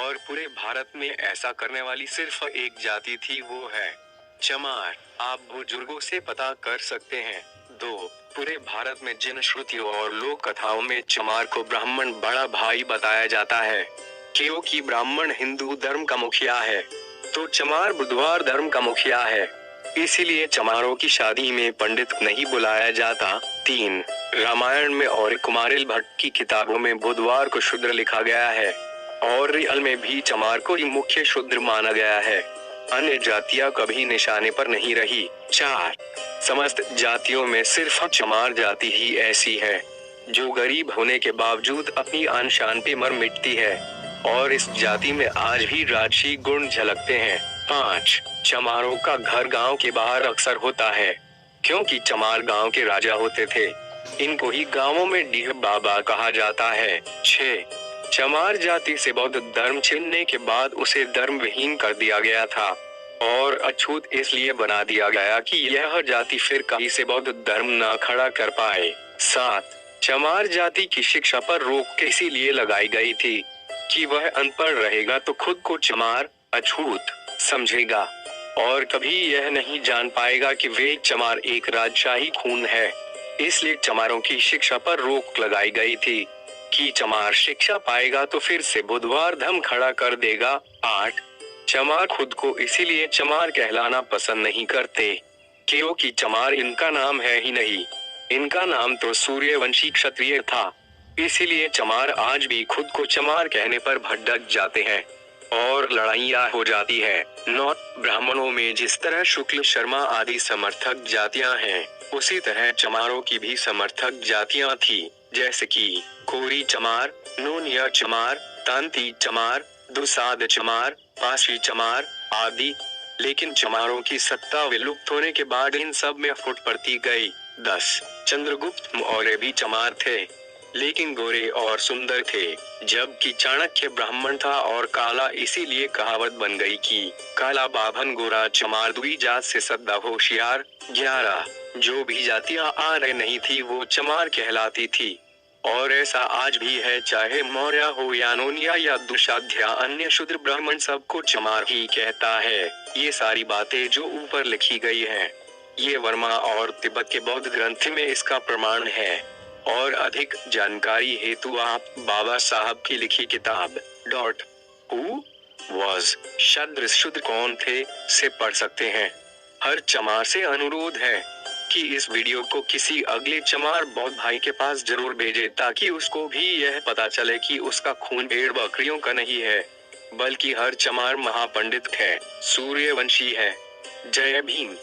और पूरे भारत में ऐसा करने वाली सिर्फ एक जाति थी, वो है चमार। आप बुजुर्गों से पता कर सकते हैं। 2. पूरे भारत में जिन श्रुतियों और लोक कथाओं में चमार को ब्राह्मण बड़ा भाई बताया जाता है, क्योंकि ब्राह्मण हिंदू धर्म का मुखिया है, तो चमार बुधवार धर्म का मुखिया है, इसीलिए चमारों की शादी में पंडित नहीं बुलाया जाता। 3. रामायण में और कुमारिल भट्ट की किताबों में बुधवार को शूद्र लिखा गया है, और रियल में भी चमार को ही मुख्य शूद्र माना गया है। अन्य जातियां कभी निशाने पर नहीं रही। 4. समस्त जातियों में सिर्फ चमार जाति ही ऐसी है जो गरीब होने के बावजूद अपनी आन शान पे मर मिटती है, और इस जाति में आज भी राजसी गुण झलकते हैं। 5. चमारों का घर गांव के बाहर अक्सर होता है, क्योंकि चमार गांव के राजा होते थे। इनको ही गांवों में डीह बाबा कहा जाता है। 6. चमार जाति से बौद्ध धर्म छीनने के बाद उसे धर्म विहीन कर दिया गया था, और अछूत इसलिए बना दिया गया कि यह जाति फिर कहीं से बौद्ध धर्म न खड़ा कर पाए। 7. चमार जाति की शिक्षा पर रोक इसीलिए लगाई गई थी कि वह अनपढ़ रहेगा तो खुद को चमार अछूत समझेगा, और कभी यह नहीं जान पाएगा कि वे चमार एक राजशाही खून है। इसलिए चमारों की शिक्षा पर रोक लगाई गई थी कि चमार शिक्षा पाएगा तो फिर से बुधवार धर्म खड़ा कर देगा। 8. चमार खुद को इसीलिए चमार कहलाना पसंद नहीं करते, क्योंकि चमार इनका नाम है ही नहीं। इनका नाम तो सूर्यवंशी क्षत्रिय था, इसीलिए चमार आज भी खुद को चमार कहने पर भड़क जाते हैं और लड़ाइयाँ हो जाती है। 9. ब्राह्मणों में जिस तरह शुक्ल शर्मा आदि समर्थक जातियां हैं, उसी तरह चमारों की भी समर्थक जातियां थी, जैसे कि कोरी चमार, नोनिया चमार, तांती चमार, दुसाद चमार, पासी चमार आदि। लेकिन चमारों की सत्ता विलुप्त होने के बाद इन सब में फुट पड़ती गई। 10. चंद्रगुप्त मौर्य भी चमार थे, लेकिन गोरे और सुंदर थे, जबकि चाणक्य ब्राह्मण था और काला, इसीलिए कहावत बन गई कि काला बाभन गोरा चमार दुई जात से सदा होशियार। 11. जो भी जातियां आ रही नहीं थी वो चमार कहलाती थी, और ऐसा आज भी है, चाहे मौर्य हो या नोनिया या दुशाध्या, अन्य शूद्र ब्राह्मण सबको चमार ही कहता है। ये सारी बातें जो ऊपर लिखी गई है, ये वर्मा और तिब्बत के बौद्ध ग्रंथ में इसका प्रमाण है, और अधिक जानकारी हेतु आप बाबा साहब की लिखी किताब हु वॉज शूद्र कौन थे से पढ़ सकते हैं। हर चमार से अनुरोध है कि इस वीडियो को किसी अगले चमार बौद्ध भाई के पास जरूर भेजे, ताकि उसको भी यह पता चले कि उसका खून भेड़ बकरियों का नहीं है, बल्कि हर चमार महापंडित है, सूर्यवंशी है। जय भीम।